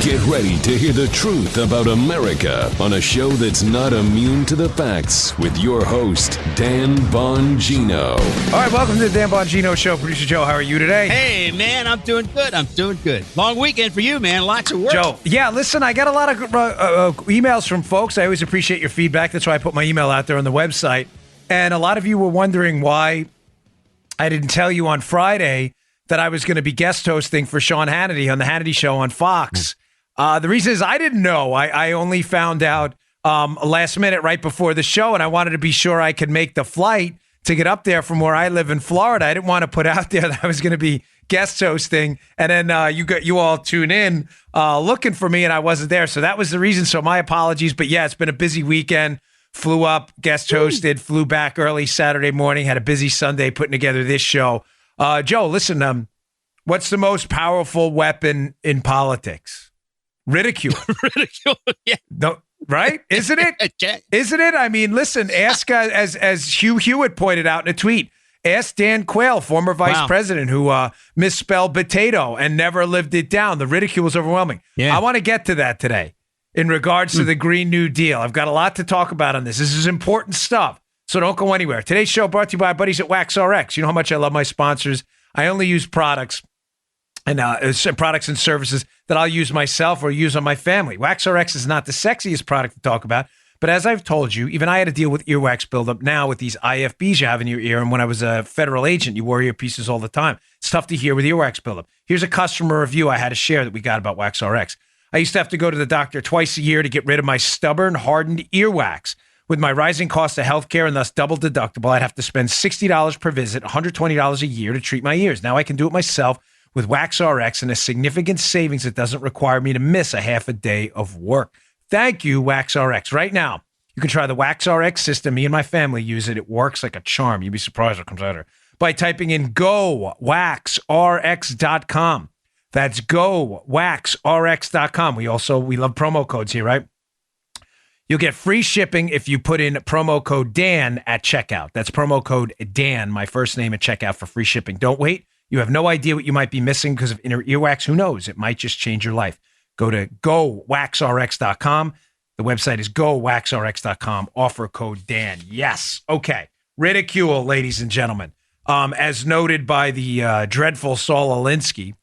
Get ready to hear the truth about America on a show that's not immune to the facts with your host, Dan Bongino. All right, welcome to the Dan Bongino Show. Producer Joe, how are you today? Hey, man, I'm doing good. Long weekend for you, man. Lots of work. Joe, yeah, listen, I got a lot of emails from folks. I always appreciate your feedback. That's why I put my email out there on the website. And a lot of you were wondering why I didn't tell you on Friday that I was going to be guest hosting for Sean Hannity on the Hannity Show on Fox. The reason is I didn't know. I only found out last minute right before the show, and I wanted to be sure I could make the flight to get up there from where I live in Florida. I didn't want to put out there that I was going to be guest hosting, and then you all tune in looking for me, and I wasn't there. So that was the reason. So my apologies. But yeah, it's been a busy weekend. Flew up, guest hosted, flew back early Saturday morning, had a busy Sunday putting together this show. Joe, listen, what's the most powerful weapon in politics? Ridicule. Ridicule, yeah. No, right? Isn't it? Isn't it? I mean, listen, ask, as Hugh Hewitt pointed out in a tweet, ask Dan Quayle, former vice president, who misspelled potato and never lived it down. The ridicule was overwhelming. Yeah. I want to get to that today in regards to the Green New Deal. I've got a lot to talk about on this. This is important stuff, so don't go anywhere. Today's show brought to you by our buddies at WaxRx. You know how much I love my sponsors. I only use products and products and services that I'll use myself or use on my family. WaxRx is not the sexiest product to talk about, but as I've told you, even I had to deal with earwax buildup now with these IFBs you have in your ear. And when I was a federal agent, you wore earpieces all the time. It's tough to hear with earwax buildup. Here's a customer review I had to share that we got about WaxRx. I used to have to go to the doctor twice a year to get rid of my stubborn, hardened earwax. With my rising cost of healthcare and thus double deductible, I'd have to spend $60 per visit, $120 a year to treat my ears. Now I can do it myself with WaxRx and a significant savings that doesn't require me to miss a half a day of work. Thank you, WaxRx. Right now, you can try the WaxRx system. Me and my family use it. It works like a charm. You'd be surprised what comes out of it. By typing in GoWaxRx.com. That's GoWaxRx.com. We love promo codes here, right? You'll get free shipping if you put in promo code Dan at checkout. That's promo code Dan, my first name, at checkout for free shipping. Don't wait. You have no idea what you might be missing because of inner earwax. Who knows? It might just change your life. Go to GoWaxRx.com. The website is GoWaxRx.com. Offer code Dan. Yes. Okay. Ridicule, ladies and gentlemen. As noted by the dreadful Saul Alinsky,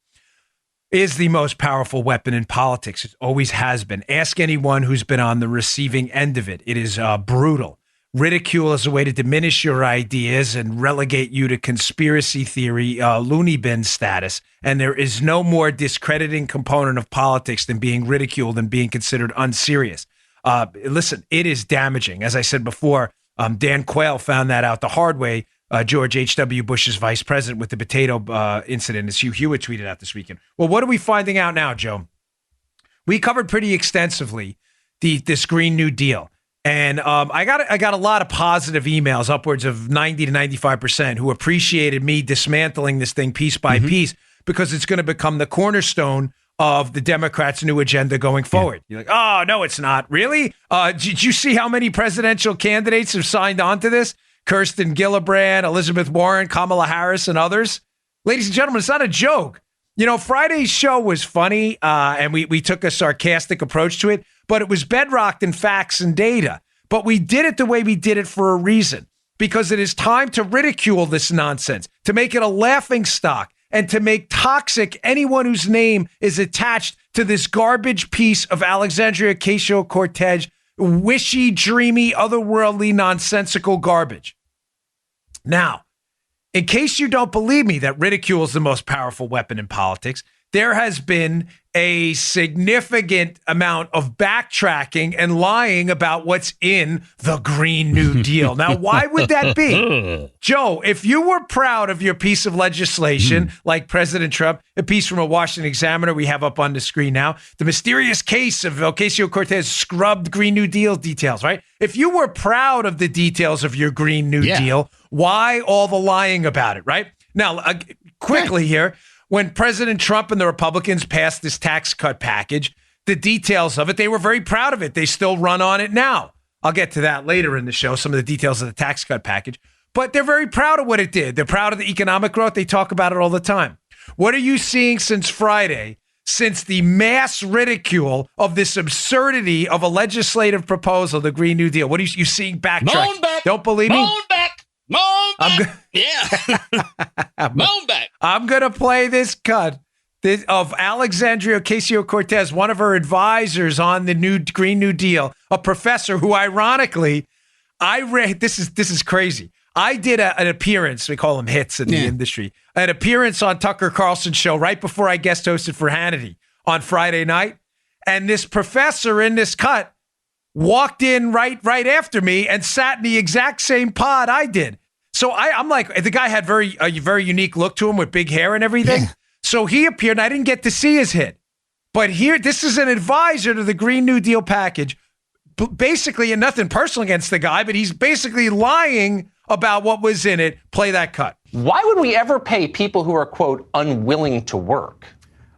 is the most powerful weapon in politics. It always has been. Ask anyone who's been on the receiving end of it. It is brutal. Ridicule is a way to diminish your ideas and relegate you to conspiracy theory, loony bin status. And there is no more discrediting component of politics than being ridiculed and being considered unserious. Listen, it is damaging. As I said before, Dan Quayle found that out the hard way. George H.W. Bush's vice president with the potato incident, as Hugh Hewitt tweeted out this weekend. Well, what are we finding out now, Joe? We covered pretty extensively this Green New Deal. And I got a lot of positive emails, upwards of 90 to 95%, who appreciated me dismantling this thing piece by piece because it's going to become the cornerstone of the Democrats' new agenda going forward. Yeah. You're like, oh, no, it's not. Really? Did you see how many presidential candidates have signed on to this? Kirsten Gillibrand, Elizabeth Warren, Kamala Harris, and others. Ladies and gentlemen, it's not a joke. You know, Friday's show was funny, and we took a sarcastic approach to it, but it was bedrocked in facts and data. But we did it the way we did it for a reason, because it is time to ridicule this nonsense, to make it a laughing stock, and to make toxic anyone whose name is attached to this garbage piece of Alexandria Ocasio-Cortez, wishy, dreamy, otherworldly, nonsensical garbage. Now, in case you don't believe me that ridicule is the most powerful weapon in politics, there has been a significant amount of backtracking and lying about what's in the Green New Deal. Now, why would that be? Joe, if you were proud of your piece of legislation, like President Trump, a piece from a Washington Examiner we have up on the screen now, the mysterious case of Ocasio-Cortez scrubbed Green New Deal details, right? If you were proud of the details of your Green New Deal, why all the lying about it, right? Now, quickly here, when President Trump and the Republicans passed this tax cut package, the details of it, they were very proud of it. They still run on it now. I'll get to that later in the show, some of the details of the tax cut package. But they're very proud of what it did. They're proud of the economic growth. They talk about it all the time. What are you seeing since Friday since the mass ridicule of this absurdity of a legislative proposal, the Green New Deal. What are you seeing backtrack? Moan back. Don't believe me? Moan back. Moan back. Yeah. Moan back. I'm going to play this cut of Alexandria Ocasio-Cortez, one of her advisors on the new Green New Deal, a professor who, ironically, I read. This is crazy. I did an appearance. We call them hits in the industry. An appearance on Tucker Carlson's show right before I guest hosted for Hannity on Friday night, and this professor in this cut walked in right after me and sat in the exact same pod I did. So I'm like, the guy had a very unique look to him with big hair and everything. Yeah. So he appeared, and I didn't get to see his hit. But here, this is an advisor to the Green New Deal package, basically, and nothing personal against the guy, but he's basically lying about what was in it. Play that cut. Why would we ever pay people who are, quote, unwilling to work?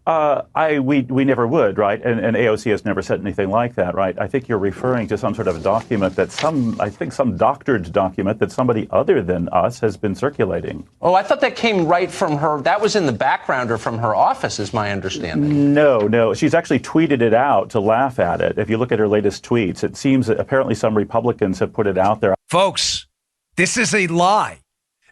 We never would, right? And AOC has never said anything like that, right? I think you're referring to some sort of document that some doctored document that somebody other than us has been circulating. Oh, I thought that came right from her. That was in the background or from her office, is my understanding. No. She's actually tweeted it out to laugh at it. If you look at her latest tweets, it seems that apparently some Republicans have put it out there. Folks, this is a lie.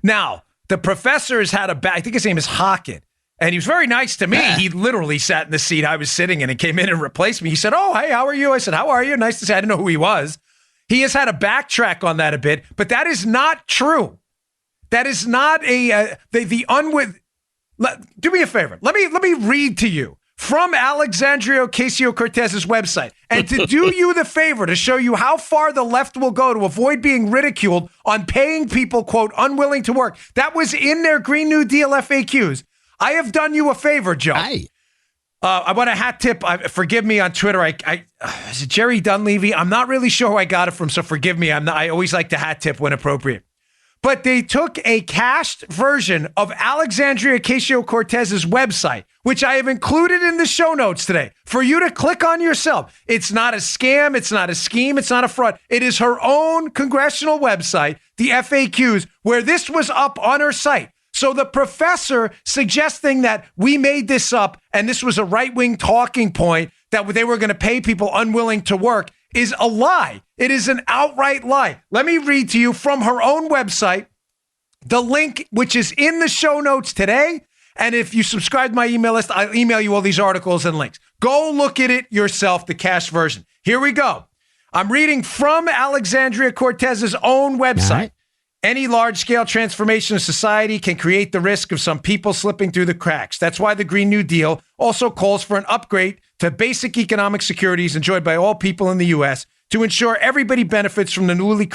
Now, the professor has had I think his name is Hockett. And he was very nice to me. He literally sat in the seat I was sitting in and came in and replaced me. He said, "Oh, hey, how are you?" I said, "How are you?" Nice to see. I didn't know who he was. He has had a backtrack on that a bit, but that is not true. That is not do me a favor. Let me read to you from Alexandria Ocasio-Cortez's website. And to do you the favor to show you how far the left will go to avoid being ridiculed on paying people, quote, unwilling to work. That was in their Green New Deal FAQs. I have done you a favor, Joe. I want a hat tip. Forgive me on Twitter. Is it Jerry Dunleavy? I'm not really sure who I got it from, so forgive me. I always like to hat tip when appropriate. But they took a cached version of Alexandria Ocasio-Cortez's website, which I have included in the show notes today, for you to click on yourself. It's not a scam. It's not a scheme. It's not a fraud. It is her own congressional website, the FAQs, where this was up on her site. So the professor suggesting that we made this up and this was a right-wing talking point that they were going to pay people unwilling to work is a lie. It is an outright lie. Let me read to you from her own website, the link, which is in the show notes today. And if you subscribe to my email list, I'll email you all these articles and links. Go look at it yourself, the cached version. Here we go. I'm reading from Alexandria Cortez's own website. Any large-scale transformation of society can create the risk of some people slipping through the cracks. That's why the Green New Deal also calls for an upgrade to basic economic securities enjoyed by all people in the U.S. to ensure everybody benefits from the newly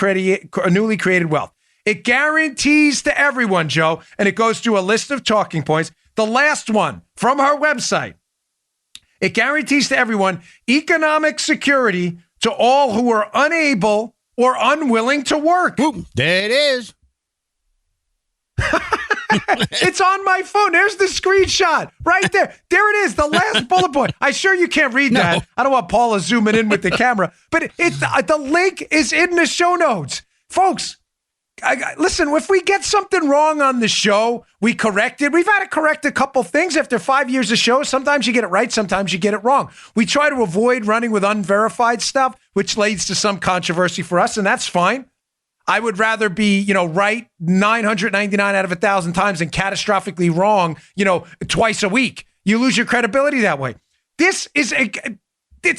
created wealth. It guarantees to everyone, Joe, and it goes through a list of talking points. The last one from her website. It guarantees to everyone economic security to all who are unable or unwilling to work. Boom. There it is. It's on my phone. There's the screenshot right there. There it is. The last bullet point. I'm sure you can't read that. I don't want Paula zooming in with the camera, but the link is in the show notes. Folks, listen, if we get something wrong on the show, we correct it. We've had to correct a couple things after 5 years of show. Sometimes you get it right. Sometimes you get it wrong. We try to avoid running with unverified stuff, which leads to some controversy for us, and that's fine. I would rather be, right 999 out of 1,000 times and catastrophically wrong, twice a week. You lose your credibility that way. It's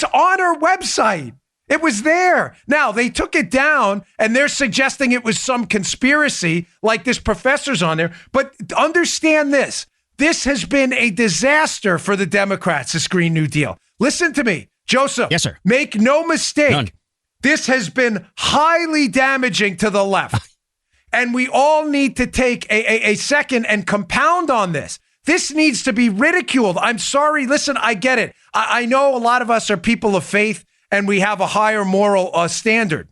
on our website. It was there. Now, they took it down, and they're suggesting it was some conspiracy, like this professor's on there. But understand this. This has been a disaster for the Democrats, this Green New Deal. Listen to me, Joseph. Yes, sir. Make no mistake. None. This has been highly damaging to the left. And we all need to take a second and compound on this. This needs to be ridiculed. I'm sorry. Listen, I get it. I know a lot of us are people of faith, and we have a higher moral standard.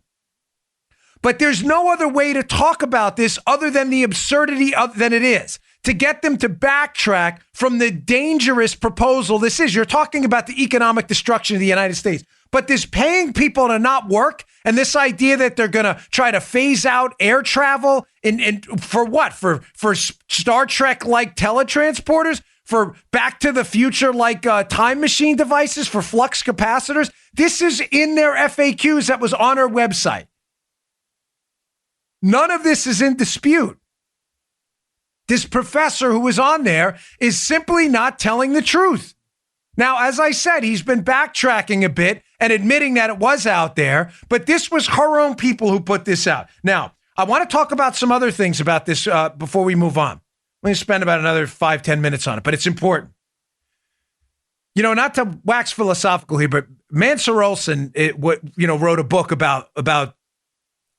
But there's no other way to talk about this other than the absurdity than it is. To get them to backtrack from the dangerous proposal this is. You're talking about the economic destruction of the United States. But this paying people to not work and this idea that they're going to try to phase out air travel for what? For Star Trek-like teletransporters? for Back to the Future, like time machine devices for flux capacitors. This is in their FAQs that was on our website. None of this is in dispute. This professor who was on there is simply not telling the truth. Now, as I said, he's been backtracking a bit and admitting that it was out there, but this was her own people who put this out. Now, I want to talk about some other things about this before we move on. I'm going to spend about another 5-10 minutes on it, but it's important. You know, not to wax philosophical here, but Mansur Olson, wrote a book about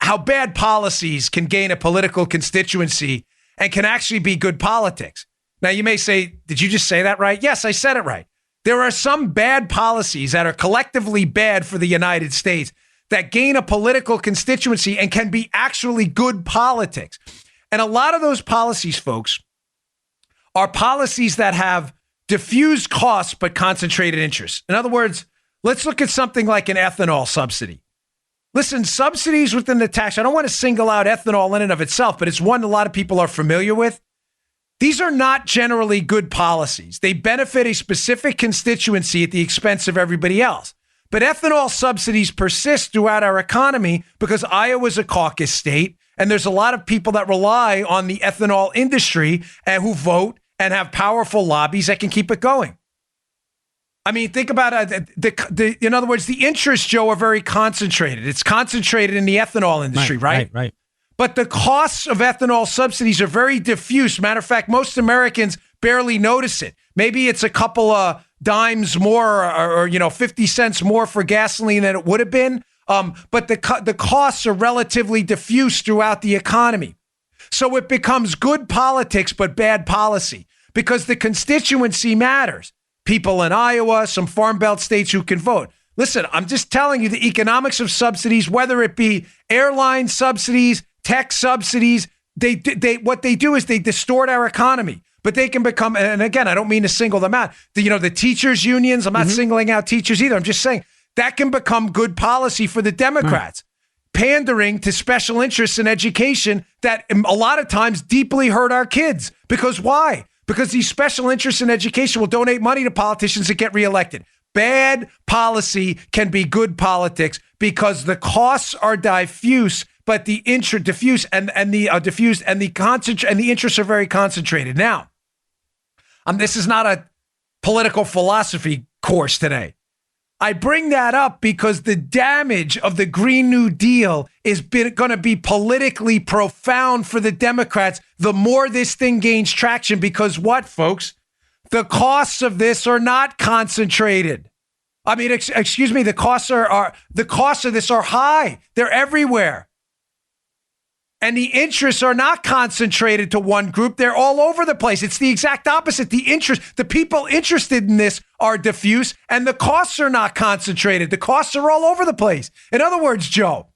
how bad policies can gain a political constituency and can actually be good politics. Now, you may say, did you just say that right? Yes, I said it right. There are some bad policies that are collectively bad for the United States that gain a political constituency and can be actually good politics. And a lot of those policies, folks, are policies that have diffused costs but concentrated interests. In other words, let's look at something like an ethanol subsidy. Listen, subsidies within the tax, I don't want to single out ethanol in and of itself, but it's one a lot of people are familiar with. These are not generally good policies. They benefit a specific constituency at the expense of everybody else. But ethanol subsidies persist throughout our economy because Iowa's a caucus state, and there's a lot of people that rely on the ethanol industry and who vote and have powerful lobbies that can keep it going. I mean, think about it. In other words, the interests, Joe, are very concentrated. It's concentrated in the ethanol industry, right? Right. But the costs of ethanol subsidies are very diffuse. Matter of fact, most Americans barely notice it. Maybe it's a couple of dimes more or 50 cents more for gasoline than it would have been. But the costs are relatively diffuse throughout the economy. So it becomes good politics, but bad policy because the constituency matters. People in Iowa, some Farm Belt states who can vote. Listen, I'm just telling you the economics of subsidies, whether it be airline subsidies, tech subsidies, what they do is they distort our economy. But they can become, and again, I don't mean to single them out. The teachers unions, I'm not singling out teachers either. I'm just saying that can become good policy for the Democrats. Pandering to special interests in education that a lot of times deeply hurt our kids. Because why? Because these special interests in education will donate money to politicians that get reelected. Bad policy can be good politics because the costs are diffuse, but the diffused and the interests are very concentrated. Now, this is not a political philosophy course today. I bring that up because the damage of the Green New Deal is going to be politically profound for the Democrats the more this thing gains traction. Because what, folks? The costs of this are not concentrated. I mean, excuse me, the costs of this are high. They're everywhere. And the interests are not concentrated to one group. They're all over the place. It's the exact opposite. The people interested in this are diffuse, and the costs are not concentrated. The costs are all over the place. In other words, Joe,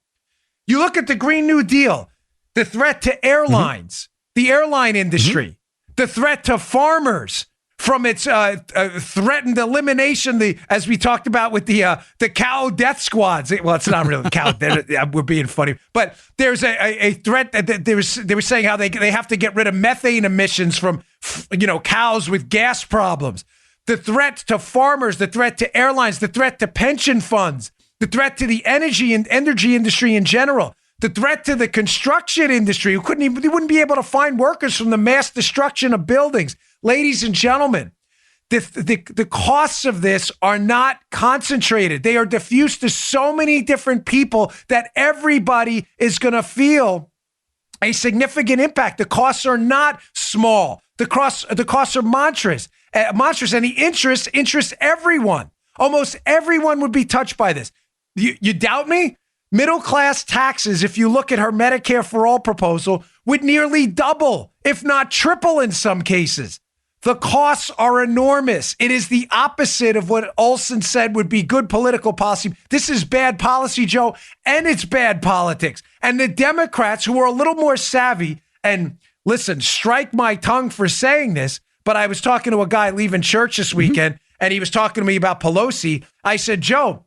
you look at the Green New Deal, the threat to airlines, the airline industry, the threat to farmers from its threatened elimination, as we talked about with the cow death squads. Well, it's not really cow. We're being funny, but there's a threat that they were saying how they have to get rid of methane emissions from cows with gas problems. The threat to farmers, the threat to airlines, the threat to pension funds, the threat to the energy industry in general. The threat to the construction industry, who wouldn't be able to find workers from the mass destruction of buildings. Ladies and gentlemen, the costs of this are not concentrated. They are diffused to so many different people that everybody is going to feel a significant impact. The costs are not small. The costs are monstrous, and the interest everyone. Almost everyone would be touched by this. You doubt me? Middle class taxes, if you look at her Medicare for All proposal, would nearly double, if not triple in some cases. The costs are enormous. It is the opposite of what Olson said would be good political policy. This is bad policy, Joe, and it's bad politics. And the Democrats, who are a little more savvy, and listen, strike my tongue for saying this, but I was talking to a guy leaving church this weekend, and he was talking to me about Pelosi. I said, Joe,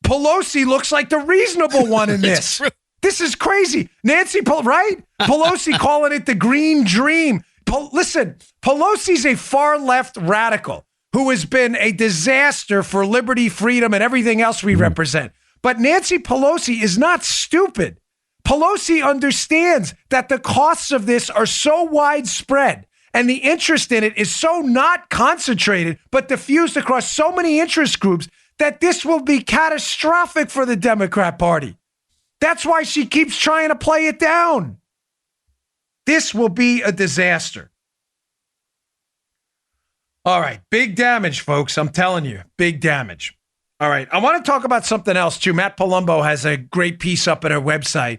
Pelosi looks like the reasonable one in this. This is crazy. Nancy, right? Pelosi calling it the green dream. Listen, Pelosi's a far-left radical who has been a disaster for liberty, freedom, and everything else we represent. But Nancy Pelosi is not stupid. Pelosi understands that the costs of this are so widespread and the interest in it is so not concentrated, but diffused across so many interest groups that this will be catastrophic for the Democrat Party. That's why she keeps trying to play it down. This will be a disaster. All right, big damage, folks. I'm telling you, big damage. All right, I want to talk about something else, too. Matt Palumbo has a great piece up at our website.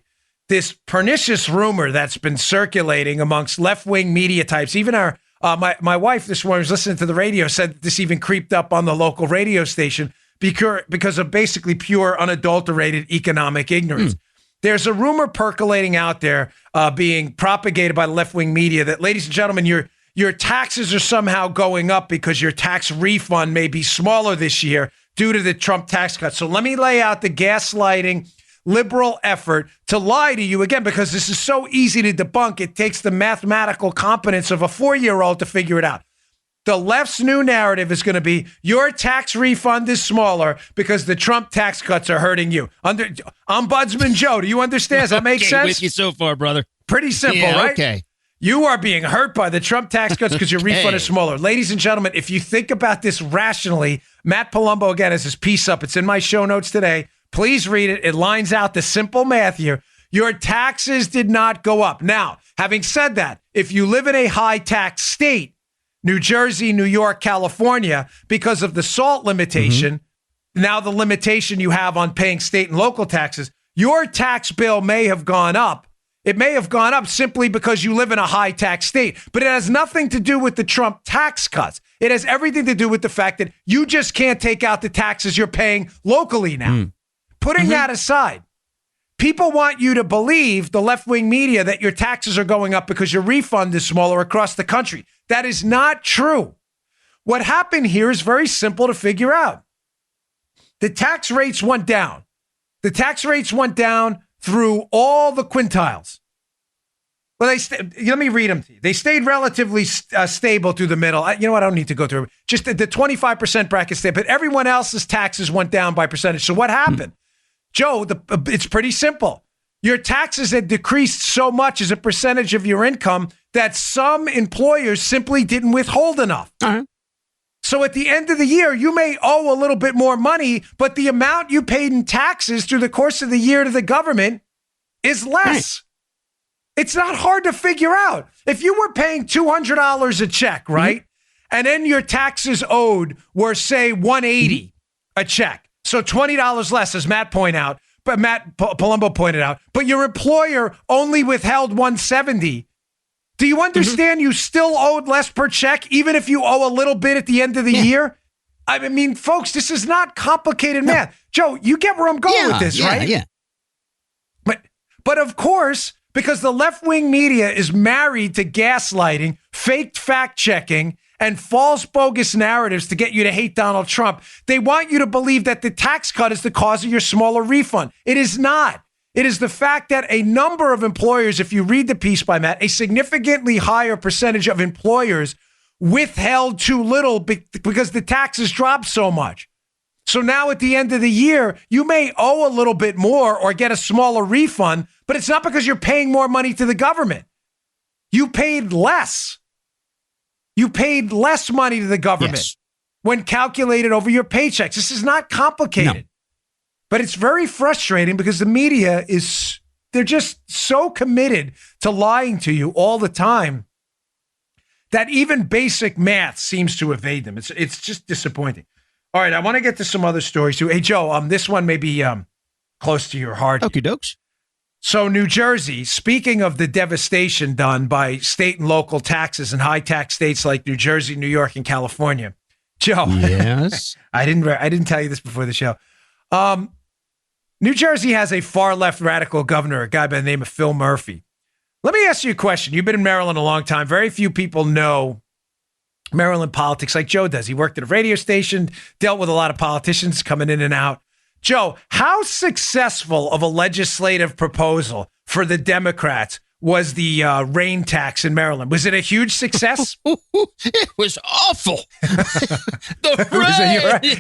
This pernicious rumor that's been circulating amongst left-wing media types. Even our my wife this morning was listening to the radio, said this even creeped up on the local radio station because of basically pure, unadulterated economic ignorance. There's a rumor percolating out there being propagated by the left-wing media that, ladies and gentlemen, your taxes are somehow going up because your tax refund may be smaller this year due to the Trump tax cut. So let me lay out the gaslighting liberal effort to lie to you again, because this is so easy to debunk. It takes the mathematical competence of a 4-year-old to figure it out. The left's new narrative is going to be your tax refund is smaller because the Trump tax cuts are hurting you. Ombudsman Joe, do you understand? Does that make sense? With you so far, brother. Pretty simple, Yeah, right? Okay. You are being hurt by the Trump tax cuts because your refund is smaller. Ladies and gentlemen, if you think about this rationally, Matt Palumbo, again, has his piece up. It's in my show notes today. Please read it. It lines out the simple math here. Your taxes did not go up. Now, having said that, if you live in a high tax state, New Jersey, New York, California, because of the SALT limitation, now the limitation you have on paying state and local taxes, your tax bill may have gone up. It may have gone up simply because you live in a high tax state, but it has nothing to do with the Trump tax cuts. It has everything to do with the fact that you just can't take out the taxes you're paying locally now. Putting that aside, people want you to believe, the left-wing media, that your taxes are going up because your refund is smaller across the country. That is not true. What happened here is very simple to figure out. The tax rates went down. The tax rates went down through all the quintiles. Well, let me read them to you. They stayed relatively stable through the middle. You know what? I don't need to go through it. Just the 25% bracket stayed, but everyone else's taxes went down by percentage. So what happened? Joe, it's pretty simple. Your taxes had decreased so much as a percentage of your income that some employers simply didn't withhold enough. So at the end of the year, you may owe a little bit more money, but the amount you paid in taxes through the course of the year to the government is less. It's not hard to figure out. If you were paying $200 a check, right? And then your taxes owed were, say, $180 a check. So $20 less, as Matt Palumbo pointed out, but your employer only withheld $170. Do you understand you still owed less per check, even if you owe a little bit at the end of the year? I mean, folks, this is not complicated math. Joe, you get where I'm going with this, right? Yeah. But of course, because the left-wing media is married to gaslighting, faked fact-checking, and false bogus narratives to get you to hate Donald Trump, they want you to believe that the tax cut is the cause of your smaller refund. It is not. It is the fact that a number of employers, if you read the piece by Matt, a significantly higher percentage of employers withheld too little because the taxes dropped so much. So now at the end of the year, you may owe a little bit more or get a smaller refund, but it's not because you're paying more money to the government. You paid less. You paid less money to the government when calculated over your paychecks. This is not complicated. No. But it's very frustrating because the media they're just so committed to lying to you all the time that even basic math seems to evade them. It's just disappointing. All right, I want to get to some other stories too. Hey, Joe, this one may be close to your heart. Okie dokes. So New Jersey, speaking of the devastation done by state and local taxes in high tax states like New Jersey, New York, and California. Joe, yes, I didn't tell you this before the show. New Jersey has a far left radical governor, a guy by the name of Phil Murphy. Let me ask you a question. You've been in Maryland a long time. Very few people know Maryland politics like Joe does. He worked at a radio station, dealt with a lot of politicians coming in and out. Joe, how successful of a legislative proposal for the Democrats was the rain tax in Maryland. Was it a huge success? It was awful.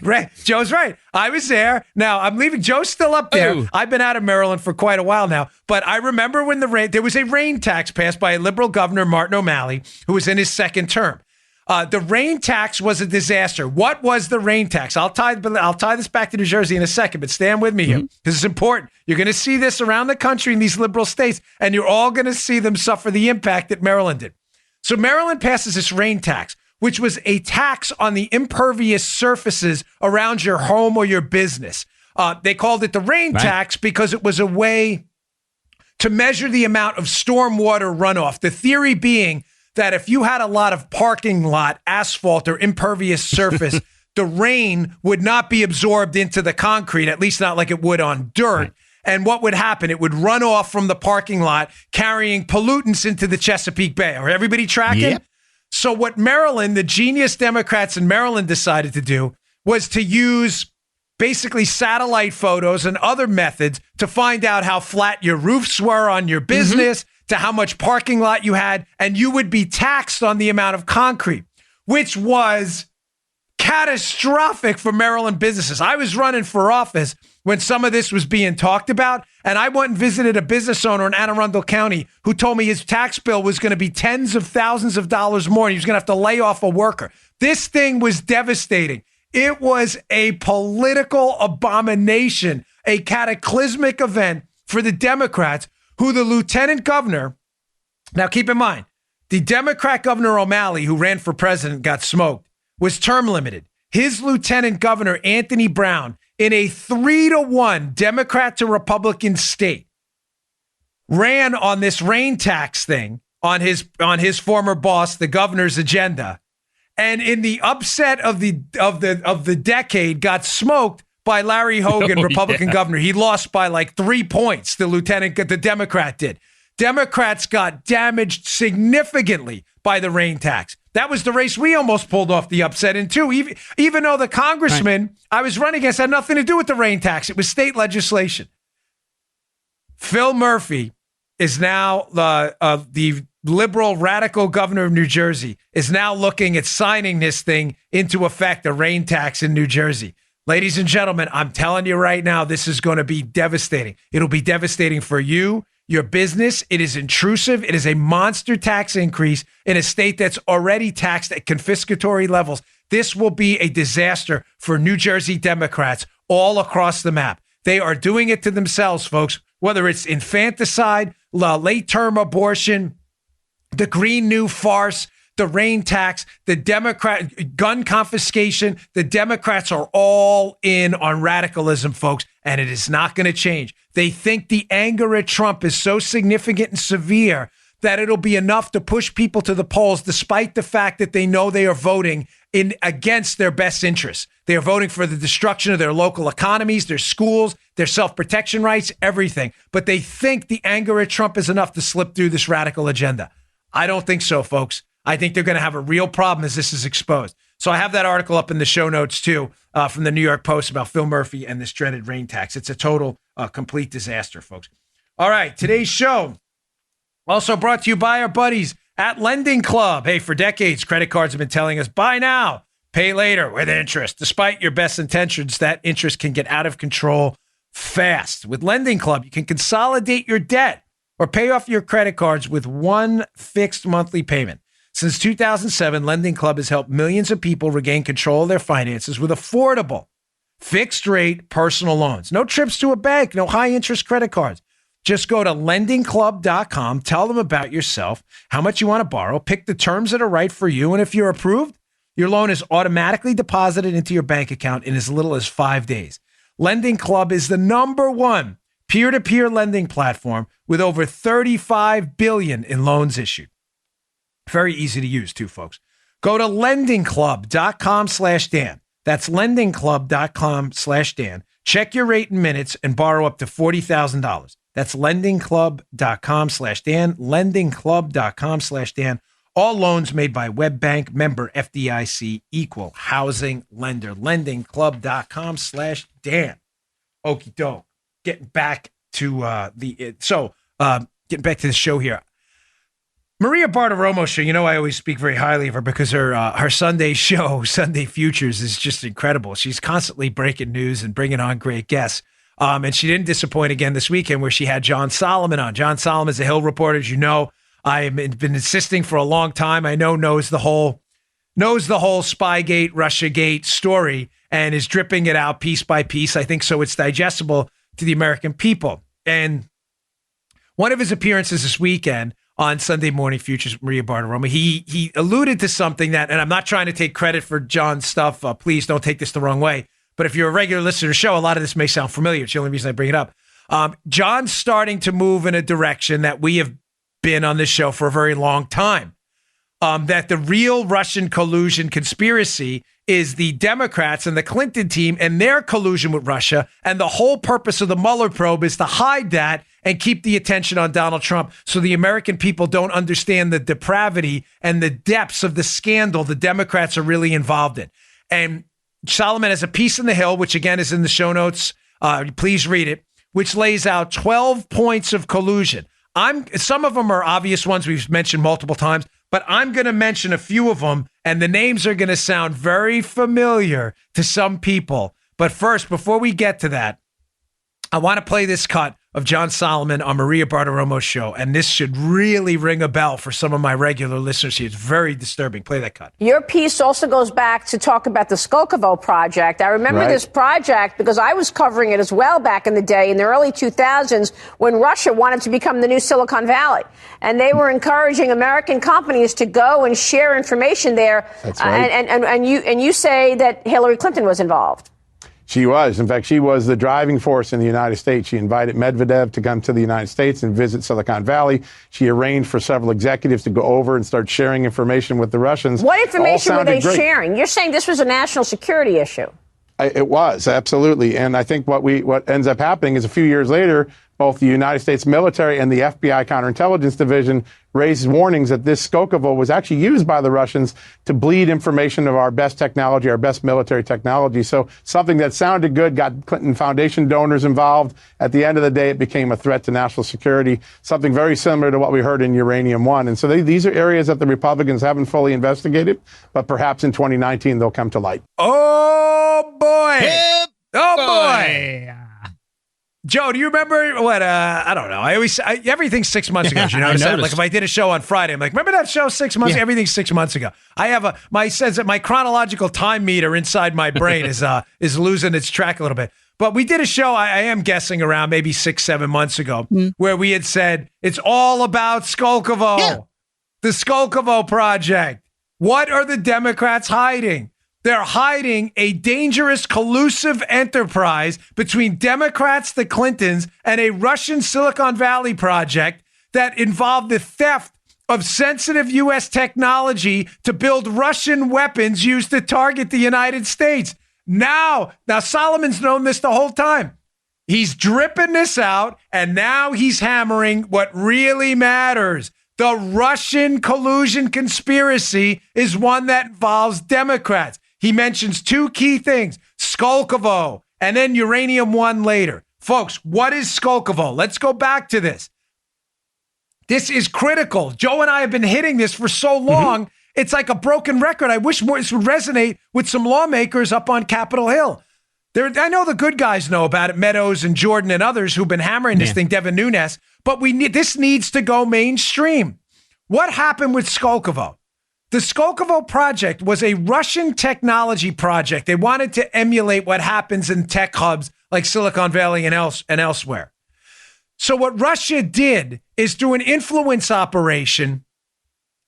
Right. Joe's right. I was there. Now, I'm leaving. Joe's still up there. Oh. I've been out of Maryland for quite a while now. But I remember when there was a rain tax passed by a liberal governor, Martin O'Malley, who was in his second term. The rain tax was a disaster. What was the rain tax? I'll tie this back to New Jersey in a second, but stand with me here because it's important. You're going to see this around the country in these liberal states, and you're all going to see them suffer the impact that Maryland did. So Maryland passes this rain tax, which was a tax on the impervious surfaces around your home or your business. They called it the rain tax because it was a way to measure the amount of stormwater runoff. The theory being that if you had a lot of parking lot asphalt or impervious surface, the rain would not be absorbed into the concrete, at least not like it would on dirt. Right. And what would happen? It would run off from the parking lot, carrying pollutants into the Chesapeake Bay. Are everybody tracking? Yep. So what Maryland, the genius Democrats in Maryland decided to do was to use basically satellite photos and other methods to find out how flat your roofs were on your business, to how much parking lot you had, and you would be taxed on the amount of concrete, which was catastrophic for Maryland businesses. I was running for office when some of this was being talked about, and I went and visited a business owner in Anne Arundel County who told me his tax bill was going to be tens of thousands of dollars more, and he was going to have to lay off a worker. This thing was devastating. It was a political abomination, a cataclysmic event for the Democrats, who the lieutenant governor, now keep in mind, the Democrat Governor O'Malley, who ran for president, got smoked, was term limited. His lieutenant governor, Anthony Brown, in a 3-1 Democrat to Republican state, ran on this rain tax thing on his former boss, the governor's agenda, and in the upset of the decade, got smoked by Larry Hogan, Republican governor. He lost by like 3 points. The Democrat did. Democrats got damaged significantly by the rain tax. That was the race we almost pulled off the upset in too. Even though the congressman I was running against had nothing to do with the rain tax. It was state legislation. Phil Murphy is now the liberal radical governor of New Jersey, is now looking at signing this thing into effect, a rain tax in New Jersey. Ladies and gentlemen, I'm telling you right now, this is going to be devastating. It'll be devastating for you, your business. It is intrusive. It is a monster tax increase in a state that's already taxed at confiscatory levels. This will be a disaster for New Jersey Democrats all across the map. They are doing it to themselves, folks, whether it's infanticide, late-term abortion, the Green New farce, the rain tax, the Democrat gun confiscation. The Democrats are all in on radicalism, folks, and it is not going to change. They think the anger at Trump is so significant and severe that it'll be enough to push people to the polls, despite the fact that they know they are voting against their best interests. They are voting for the destruction of their local economies, their schools, their self-protection rights, everything. But they think the anger at Trump is enough to slip through this radical agenda. I don't think so, folks. I think they're going to have a real problem as this is exposed. So I have that article up in the show notes, too, from the New York Post about Phil Murphy and this dreaded rain tax. It's a total, complete disaster, folks. All right, today's show also brought to you by our buddies at Lending Club. Hey, for decades, credit cards have been telling us, buy now, pay later with interest. Despite your best intentions, that interest can get out of control fast. With Lending Club, you can consolidate your debt or pay off your credit cards with one fixed monthly payment. Since 2007, Lending Club has helped millions of people regain control of their finances with affordable, fixed-rate personal loans. No trips to a bank, no high-interest credit cards. Just go to lendingclub.com, tell them about yourself, how much you want to borrow, pick the terms that are right for you, and if you're approved, your loan is automatically deposited into your bank account in as little as 5 days. Lending Club is the #1 peer-to-peer lending platform with over $35 billion in loans issued. Very easy to use, too, folks. Go to lendingclub.com/Dan. That's lendingclub.com/Dan. Check your rate in minutes and borrow up to $40,000. That's lendingclub.com/Dan. Lendingclub.com/Dan. All loans made by WebBank, member FDIC, equal housing lender. Lendingclub.com/Dan. Okie doke. Getting back to the show here. Maria Bartiromo show, I always speak very highly of her because her Sunday show, Sunday Futures, is just incredible. She's constantly breaking news and bringing on great guests. And she didn't disappoint again this weekend where she had John Solomon on. John Solomon is a Hill reporter, as you know. I've been insisting for a long time. I know knows the whole Spygate, Russiagate story and is dripping it out piece by piece. I think so it's digestible to the American people. And one of his appearances this weekend on Sunday Morning Futures with Maria Bartiromo, he alluded to something that, and I'm not trying to take credit for John's stuff. Please don't take this the wrong way. But if you're a regular listener to the show, a lot of this may sound familiar. It's the only reason I bring it up. John's starting to move in a direction that we have been on this show for a very long time. That the real Russian collusion conspiracy is the Democrats and the Clinton team and their collusion with Russia. And the whole purpose of the Mueller probe is to hide that and keep the attention on Donald Trump so the American people don't understand the depravity and the depths of the scandal the Democrats are really involved in. And Solomon has a piece in the Hill, which again is in the show notes. Please read it, which lays out 12 points of collusion. Some of them are obvious ones we've mentioned multiple times, but I'm going to mention a few of them, and the names are going to sound very familiar to some people. But first, before we get to that, I want to play this cut of John Solomon on Maria Bartiromo's show, and this should really ring a bell for some of my regular listeners here. It's very disturbing. Play that cut. Your piece also goes back to talk about the Skolkovo project. I remember this project because I was covering it as well back in the day, in the early 2000s, when Russia wanted to become the new Silicon Valley. And they were encouraging American companies to go and share information there. That's right. And you say that Hillary Clinton was involved. She was. In fact, she was the driving force in the United States. She invited Medvedev to come to the United States and visit Silicon Valley. She arranged for several executives to go over and start sharing information with the Russians. What information were they sharing? You're saying this was a national security issue. It was, absolutely. And I think what ends up happening is a few years later, both the United States military and the FBI counterintelligence division raised warnings that this Skolkovo was actually used by the Russians to bleed information of our best technology, our best military technology. So something that sounded good got Clinton Foundation donors involved. At the end of the day, it became a threat to national security, something very similar to what we heard in Uranium One. And so these are areas that the Republicans haven't fully investigated, but perhaps in 2019 they'll come to light. Oh, boy. Hip Oh, boy. Joe, do you remember what, I don't know. Everything's 6 months ago. Do you notice that? Like if I did a show on Friday, I'm like, remember that show 6 months ago? Everything's 6 months ago. I have my chronological time meter inside my brain is losing its track a little bit. But we did a show, I am guessing around maybe 6-7 months ago, where we had said, it's all about Skolkovo. Yeah. The Skolkovo project. What are the Democrats hiding? They're hiding a dangerous, collusive enterprise between Democrats, the Clintons, and a Russian Silicon Valley project that involved the theft of sensitive U.S. technology to build Russian weapons used to target the United States. Now Solomon's known this the whole time. He's dripping this out, and now he's hammering what really matters. The Russian collusion conspiracy is one that involves Democrats. He mentions two key things, Skolkovo and then Uranium One later. Folks, what is Skolkovo? Let's go back to this. This is critical. Joe and I have been hitting this for so long, it's like a broken record. I wish more this would resonate with some lawmakers up on Capitol Hill. I know the good guys know about it, Meadows and Jordan and others who've been hammering this thing, Devin Nunes, but this needs to go mainstream. What happened with Skolkovo? The Skolkovo project was a Russian technology project. They wanted to emulate what happens in tech hubs like Silicon Valley and elsewhere. So what Russia did is through an influence operation,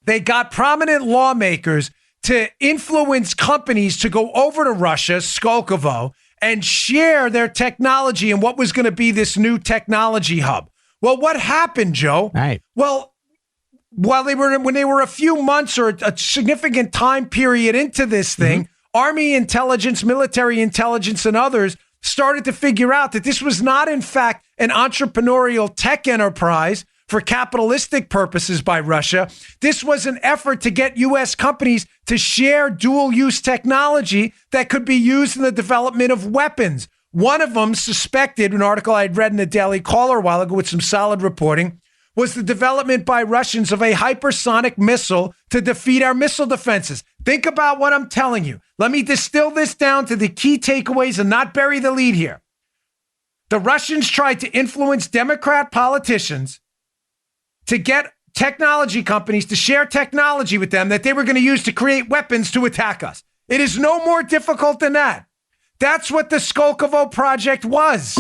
they got prominent lawmakers to influence companies to go over to Russia, Skolkovo, and share their technology in what was going to be this new technology hub. Well, what happened, Joe? Right. Well, when they were a few months or a significant time period into this thing, Army intelligence, military intelligence, and others started to figure out that this was not, in fact, an entrepreneurial tech enterprise for capitalistic purposes by Russia. This was an effort to get U.S. companies to share dual-use technology that could be used in the development of weapons. One of them suspected, an article I'd read in the Daily Caller a while ago with some solid reporting, was the development by Russians of a hypersonic missile to defeat our missile defenses. Think about what I'm telling you. Let me distill this down to the key takeaways and not bury the lead here. The Russians tried to influence Democrat politicians to get technology companies to share technology with them that they were going to use to create weapons to attack us. It is no more difficult than that. That's what the Skolkovo project was.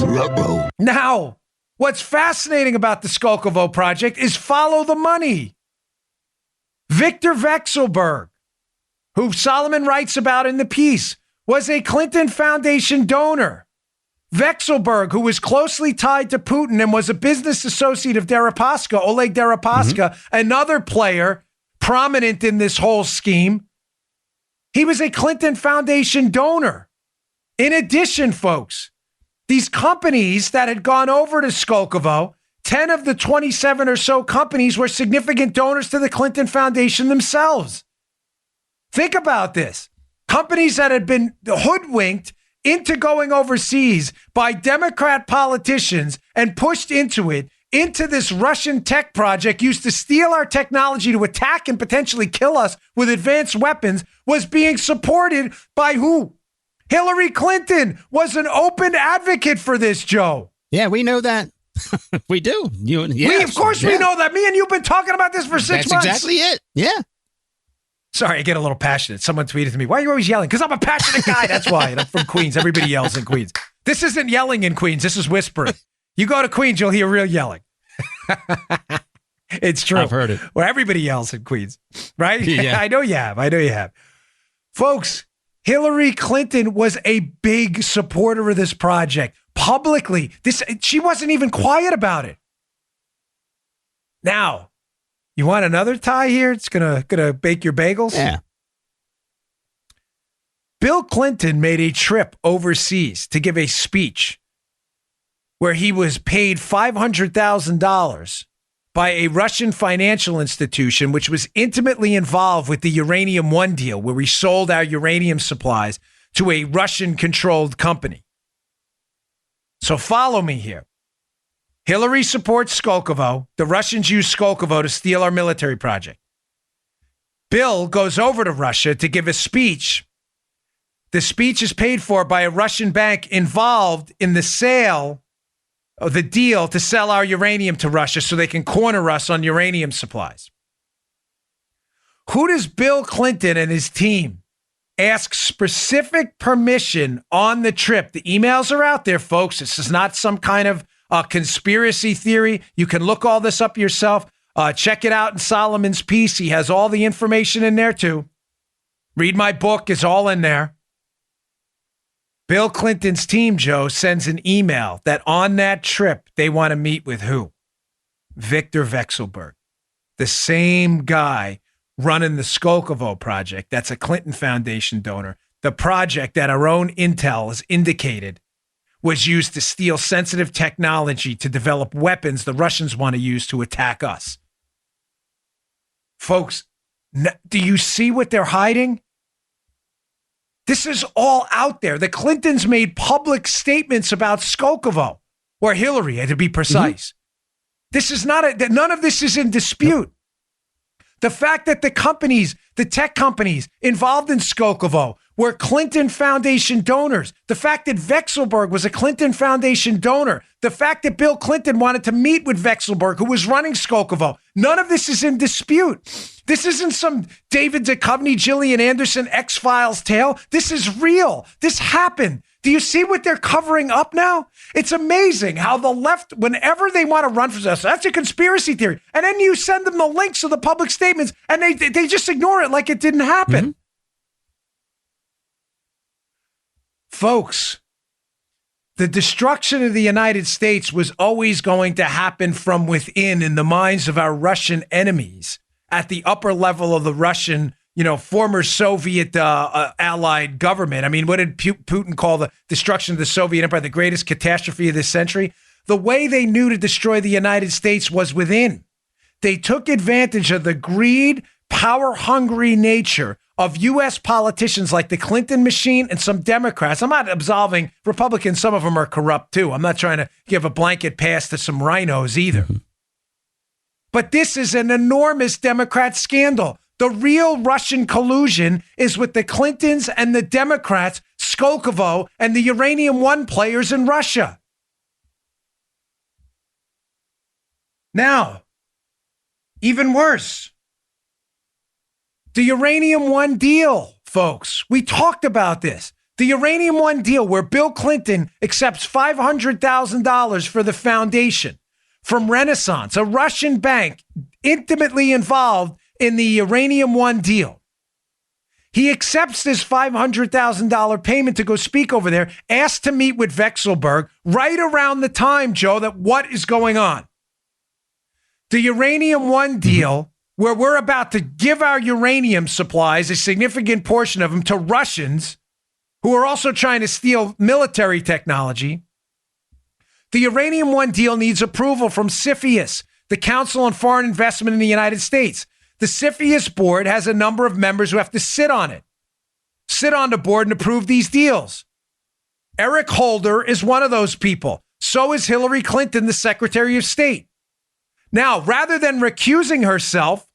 Now, what's fascinating about the Skolkovo project is follow the money. Victor Vekselberg, who Solomon writes about in the piece, was a Clinton Foundation donor. Vekselberg, who was closely tied to Putin and was a business associate of Deripaska, Oleg Deripaska, another player prominent in this whole scheme, he was a Clinton Foundation donor. In addition, folks, these companies that had gone over to Skolkovo, 10 of the 27 or so companies were significant donors to the Clinton Foundation themselves. Think about this. Companies that had been hoodwinked into going overseas by Democrat politicians and pushed into this Russian tech project used to steal our technology to attack and potentially kill us with advanced weapons, was being supported by who? Hillary Clinton was an open advocate for this, Joe. Yeah, we know that. We do. We know that. Me and you've been talking about this for 6 months. That's exactly it. Yeah. Sorry, I get a little passionate. Someone tweeted to me, why are you always yelling? Because I'm a passionate guy. That's why. And I'm from Queens. Everybody yells in Queens. This isn't yelling in Queens. This is whispering. You go to Queens, you'll hear real yelling. It's true. I've heard it. Where everybody yells in Queens, right? Yeah. I know you have. Folks, Hillary Clinton was a big supporter of this project. Publicly, she wasn't even quiet about it. Now, you want another tie here? It's gonna bake your bagels? Yeah. Bill Clinton made a trip overseas to give a speech where he was paid $500,000 by a Russian financial institution which was intimately involved with the Uranium One deal, where we sold our uranium supplies to a Russian-controlled company. So follow me here. Hillary supports Skolkovo. The Russians use Skolkovo to steal our military project. Bill goes over to Russia to give a speech. The speech is paid for by a Russian bank involved in the sale of the deal to sell our uranium to Russia so they can corner us on uranium supplies. Who does Bill Clinton and his team ask specific permission on the trip? The emails are out there, folks. This is not some kind of conspiracy theory. You can look all this up yourself. Check it out in Solomon's piece. He has all the information in there too. Read my book. It's all in there. Bill Clinton's team, Joe, sends an email that on that trip, they want to meet with who? Victor Vekselberg, the same guy running the Skolkovo project. That's a Clinton Foundation donor. The project that our own intel has indicated was used to steal sensitive technology to develop weapons the Russians want to use to attack us. Folks, do you see what they're hiding? This is all out there. The Clintons made public statements about Skolkovo, or Hillary, to be precise. This is none of this is in dispute. The fact that the tech companies involved in Skolkovo were Clinton Foundation donors, the fact that Vekselberg was a Clinton Foundation donor, the fact that Bill Clinton wanted to meet with Vekselberg, who was running Skolkovo, none of this is in dispute. This isn't some David Duchovny, Gillian Anderson X-Files tale. This is real. This happened. Do you see what they're covering up now? It's amazing how the left, whenever they want to run for this, that's a conspiracy theory. And then you send them the links of the public statements and they just ignore it like it didn't happen. Folks, the destruction of the United States was always going to happen from within in the minds of our Russian enemies at the upper level of the Russian, former Soviet allied government. I mean, what did Putin call the destruction of the Soviet Empire, the greatest catastrophe of this century? The way they knew to destroy the United States was within. They took advantage of the greed, power-hungry nature of U.S. politicians like the Clinton machine and some Democrats. I'm not absolving Republicans. Some of them are corrupt, too. I'm not trying to give a blanket pass to some rhinos either. But this is an enormous Democrat scandal. The real Russian collusion is with the Clintons and the Democrats, Skolkovo, and the Uranium One players in Russia. Now, even worse, the Uranium One deal, folks. We talked about this. The Uranium One deal where Bill Clinton accepts $500,000 for the foundation from Renaissance, a Russian bank intimately involved in the Uranium One deal. He accepts this $500,000 payment to go speak over there, asked to meet with Vexelberg right around the time, Joe, that what is going on. The Uranium One deal, where we're about to give our uranium supplies, a significant portion of them, to Russians who are also trying to steal military technology. The Uranium One deal needs approval from CFIUS, the Council on Foreign Investment in the United States. The CFIUS board has a number of members who have to sit on the board and approve these deals. Eric Holder is one of those people. So is Hillary Clinton, the Secretary of State. Now, rather than recusing herself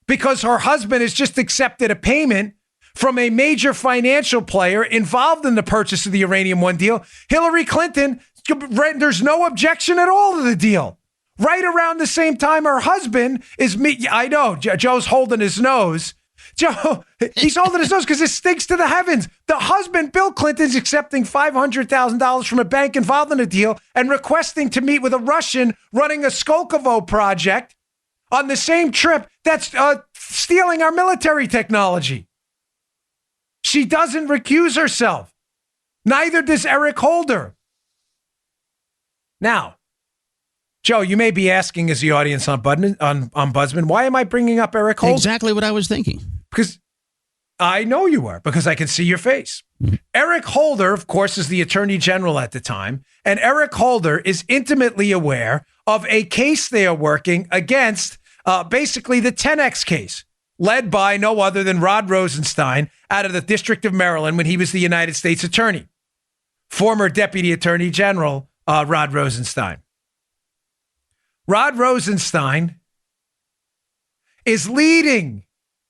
because her husband has just accepted a payment from a major financial player involved in the purchase of the Uranium One deal, Hillary Clinton renders no objection at all to the deal. Right around the same time her husband is I know, Joe's holding his nose. Joe, he's holding his nose because it stinks to the heavens. The husband, Bill Clinton's accepting $500,000 from a bank involved in the deal and requesting to meet with a Russian running a Skolkovo project on the same trip that's stealing our military technology. She doesn't recuse herself. Neither does Eric Holder. Now, Joe, you may be asking as the audience on Buzzman, why am I bringing up Eric Holder? Exactly what I was thinking. Because I know you are, because I can see your face. Mm-hmm. Eric Holder, of course, is the Attorney General at the time, and Eric Holder is intimately aware of a case they are working against, basically the 10X case, led by no other than Rod Rosenstein out of the District of Maryland when he was the United States Attorney. Former Deputy Attorney General Rod Rosenstein. Rod Rosenstein is leading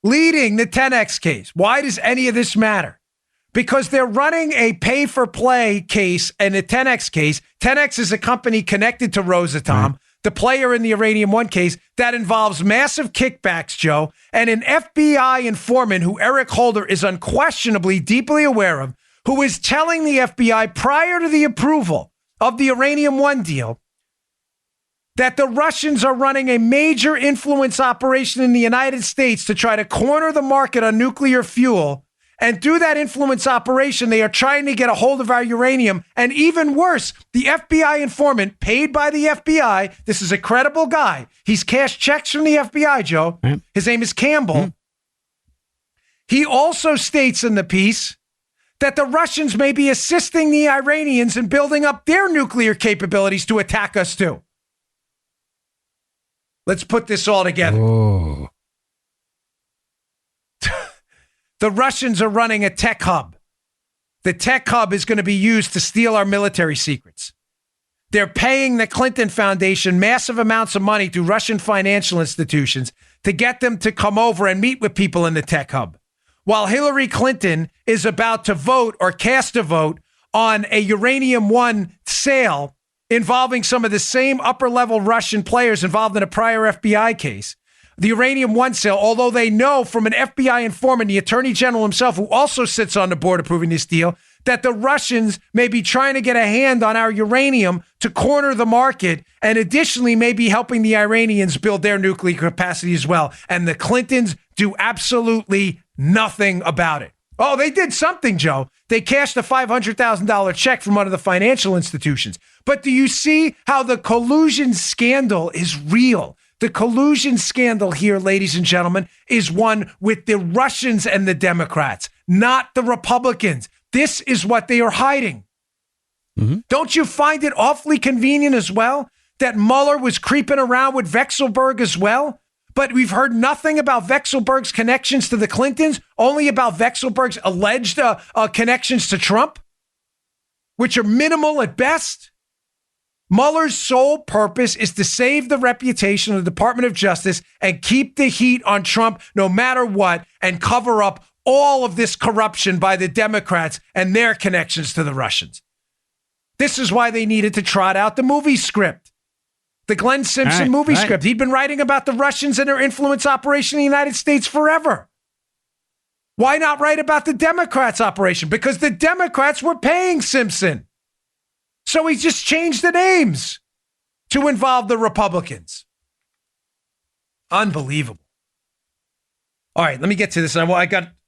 the 10X case. Why does any of this matter? Because they're running a pay-for-play case and a 10X case. 10X is a company connected to Rosatom, the player in the Uranium One case, that involves massive kickbacks, Joe, and an FBI informant who Eric Holder is unquestionably deeply aware of, who is telling the FBI prior to the approval of the Uranium One deal that the Russians are running a major influence operation in the United States to try to corner the market on nuclear fuel. And through that influence operation, they are trying to get a hold of our uranium. And even worse, the FBI informant paid by the FBI, this is a credible guy. He's cashed checks from the FBI, Joe. His name is Campbell. He also states in the piece that the Russians may be assisting the Iranians in building up their nuclear capabilities to attack us too. Let's put this all together. Oh. The Russians are running a tech hub. The tech hub is going to be used to steal our military secrets. They're paying the Clinton Foundation massive amounts of money through Russian financial institutions to get them to come over and meet with people in the tech hub. While Hillary Clinton is about to vote or cast a vote on a Uranium One sale involving some of the same upper-level Russian players involved in a prior FBI case. The Uranium One sale, although they know from an FBI informant, the Attorney General himself, who also sits on the board approving this deal, that the Russians may be trying to get a hand on our uranium to corner the market, and additionally may be helping the Iranians build their nuclear capacity as well. And the Clintons do absolutely nothing about it. Oh, they did something, Joe. They cashed a $500,000 check from one of the financial institutions. But do you see how the collusion scandal is real? The collusion scandal here, ladies and gentlemen, is one with the Russians and the Democrats, not the Republicans. This is what they are hiding. Mm-hmm. Don't you find it awfully convenient as well that Mueller was creeping around with Vexelberg as well? But we've heard nothing about Vexelberg's connections to the Clintons, only about Vexelberg's alleged connections to Trump, which are minimal at best. Mueller's sole purpose is to save the reputation of the Department of Justice and keep the heat on Trump no matter what and cover up all of this corruption by the Democrats and their connections to the Russians. This is why they needed to trot out the movie script, the Glenn Simpson movie script. He'd been writing about the Russians and their influence operation in the United States forever. Why not write about the Democrats' operation? Because the Democrats were paying Simpson. So he just changed the names to involve the Republicans. Unbelievable. All right, let me get to this.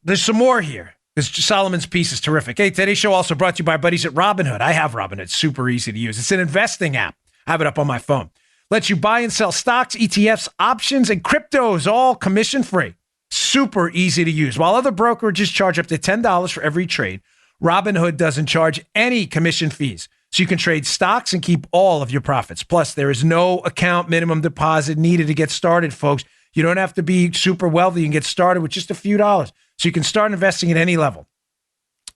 There's some more here. Solomon's piece is terrific. Hey, today's show also brought to you by our buddies at Robinhood. I have Robinhood. It's super easy to use. It's an investing app. I have it up on my phone. Lets you buy and sell stocks, ETFs, options, and cryptos, all commission-free. Super easy to use. While other brokerages charge up to $10 for every trade, Robinhood doesn't charge any commission fees. So you can trade stocks and keep all of your profits. Plus, there is no account minimum deposit needed to get started, folks. You don't have to be super wealthy. You can get started with just a few dollars. So you can start investing at any level.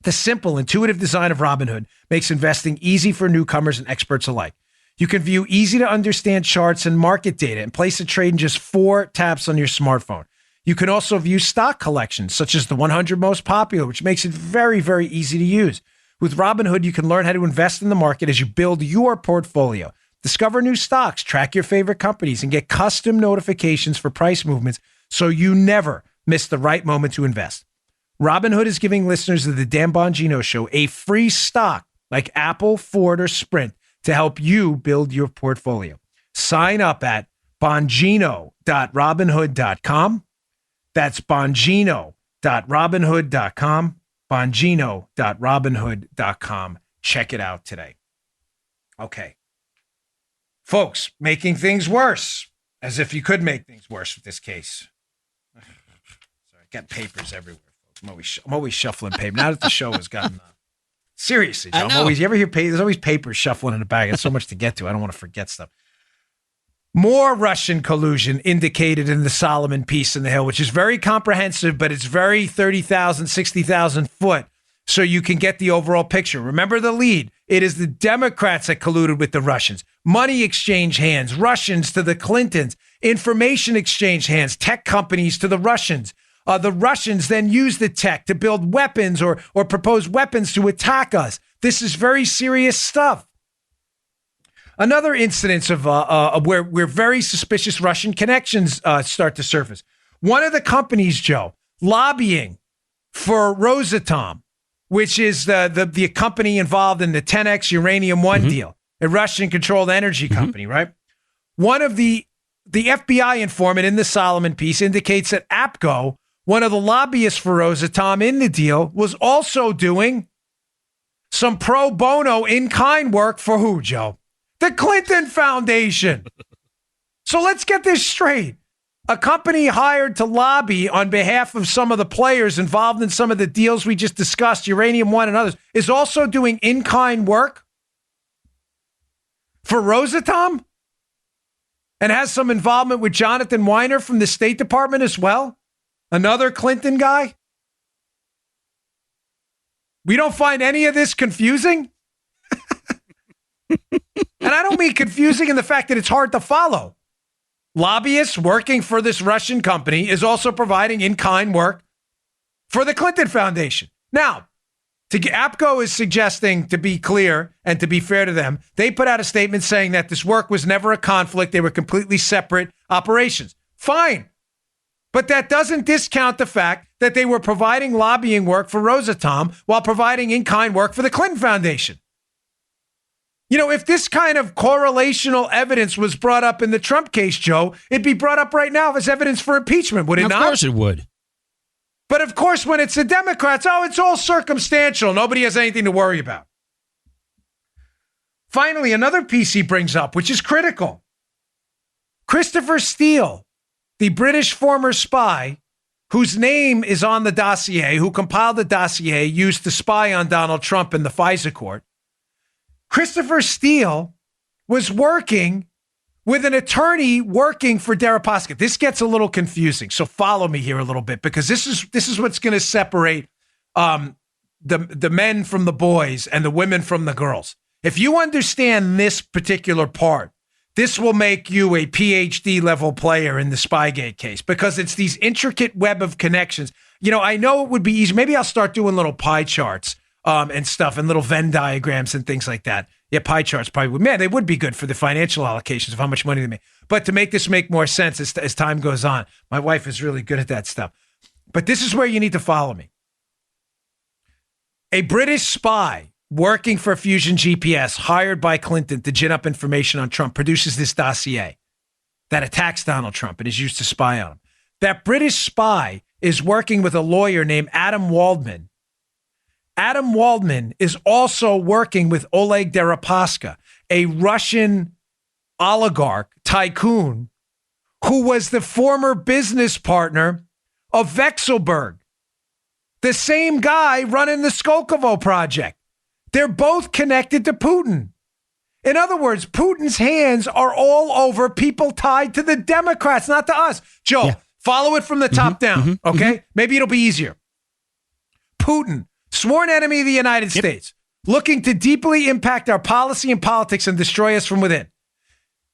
The simple, intuitive design of Robinhood makes investing easy for newcomers and experts alike. You can view easy-to-understand charts and market data and place a trade in just 4 taps on your smartphone. You can also view stock collections, such as the 100 most popular, which makes it very, very easy to use. With Robinhood, you can learn how to invest in the market as you build your portfolio. Discover new stocks, track your favorite companies, and get custom notifications for price movements so you never miss the right moment to invest. Robinhood is giving listeners of the Dan Bongino Show a free stock like Apple, Ford, or Sprint to help you build your portfolio. Sign up at bongino.robinhood.com. That's bongino.robinhood.com. Bongino.robinhood.com. Check it out today. Okay. Folks, making things worse. As if you could make things worse with this case. Sorry, got papers everywhere, folks. I'm always shuffling paper. Now that the show has gotten... seriously, Joe, you ever hear there's always papers shuffling in the bag. There's so much to get to. I don't want to forget stuff. More Russian collusion indicated in the Solomon piece in the Hill, which is very comprehensive, but it's very 30,000, 60,000 foot, so you can get the overall picture. Remember the lead. It is the Democrats that colluded with the Russians. Money exchange hands, Russians to the Clintons, information exchange hands, tech companies to the Russians. The Russians then use the tech to build weapons or propose weapons to attack us. This is very serious stuff. Another incidence of where very suspicious Russian connections start to surface. One of the companies, Joe, lobbying for Rosatom, which is the company involved in the 10X Uranium One deal, a Russian-controlled energy company, right? One of the FBI informant in the Solomon piece indicates that APCO, one of the lobbyists for Rosatom in the deal, was also doing some pro bono in-kind work for who, Joe? The Clinton Foundation. So let's get this straight. A company hired to lobby on behalf of some of the players involved in some of the deals we just discussed, Uranium One and others, is also doing in-kind work for Rosatom and has some involvement with Jonathan Weiner from the State Department as well. Another Clinton guy. We don't find any of this confusing. And I don't mean confusing in the fact that it's hard to follow. Lobbyists working for this Russian company is also providing in-kind work for the Clinton Foundation. Now, APCO is suggesting, to be clear and to be fair to them, they put out a statement saying that this work was never a conflict. They were completely separate operations. Fine. But that doesn't discount the fact that they were providing lobbying work for Rosatom while providing in-kind work for the Clinton Foundation. You know, if this kind of correlational evidence was brought up in the Trump case, Joe, it'd be brought up right now as evidence for impeachment, would it not? Of course it would. But of course, when it's the Democrats, it's all circumstantial. Nobody has anything to worry about. Finally, another piece he brings up, which is critical. Christopher Steele, the British former spy whose name is on the dossier, who compiled the dossier used to spy on Donald Trump in the FISA court, Christopher Steele was working with an attorney working for Deripaska. This gets a little confusing, so follow me here a little bit, because this is what's going to separate the men from the boys and the women from the girls. If you understand this particular part, this will make you a PhD level player in the Spygate case because it's these intricate web of connections. I know it would be easy. Maybe I'll start doing little pie charts and stuff and little Venn diagrams and things like that. Yeah, pie charts probably would. Man, they would be good for the financial allocations of how much money they make. But to make this make more sense as time goes on, my wife is really good at that stuff. But this is where you need to follow me. A British spy working for Fusion GPS, hired by Clinton to gin up information on Trump, produces this dossier that attacks Donald Trump and is used to spy on him. That British spy is working with a lawyer named Adam Waldman. Adam Waldman is also working with Oleg Deripaska, a Russian oligarch tycoon who was the former business partner of Vexelberg, the same guy running the Skolkovo project. They're both connected to Putin. In other words, Putin's hands are all over people tied to the Democrats, not to us. Joe, follow it from the top down, okay? Maybe it'll be easier. Putin, sworn enemy of the United States, looking to deeply impact our policy and politics and destroy us from within,